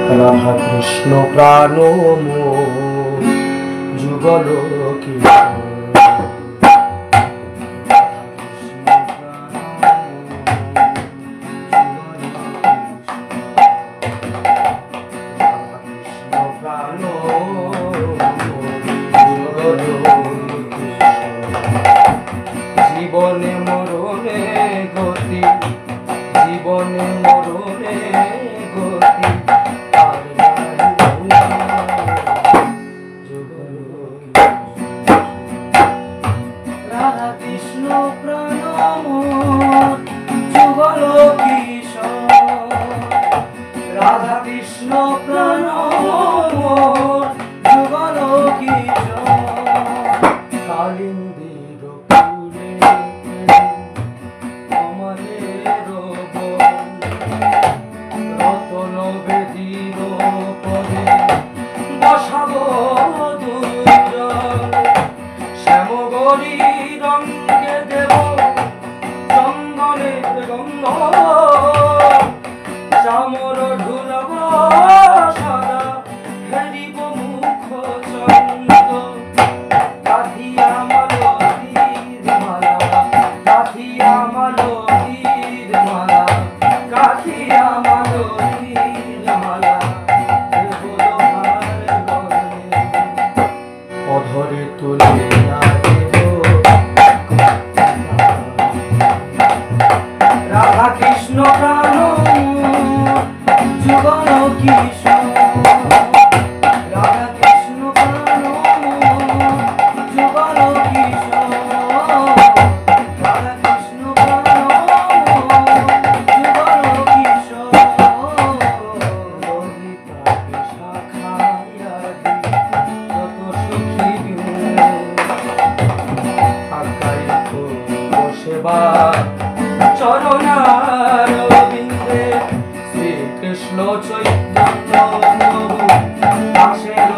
রাধা কৃষ্ণ প্রাণ মোর যুগল কিশোর। জীবনে মরণে গতি, জীবনে মরণে গতি, রাধা কৃষ্ণ প্রাণ মোর যুগল কিশোর। রাধা কৃষ্ণ প্রাণ মোর যুগল কিশোর। কালিন্দির ফুলে কমলের বন, রতন বেদির পদে বসাবো দুজন। শ্যামগরি রঙে দেব চন্দনের গন্ধ, চামর ঢুলব সদা হেরিব মুখ চন্দ। কাঁথিয়া মালতীর মালা, কাঁথিয়া মালতীর মালা, কাঁথিয়া মালতীর মালা, অধরে তুলিয়া দেব রাধা কৃষ্ণ প্রাণ যুগল কিশোর। রাধা কৃষ্ণ প্রাণ যুগল কিশোর। রাধা কৃষ্ণ প্রাণ যুগল কিশোর। ললিতা শাখায়া যত সুখী বিন্দে, আকাইত সেবা চরণার বিন্দে। শ্রীকৃষ্ণ চৈতন্য প্রভু দাসের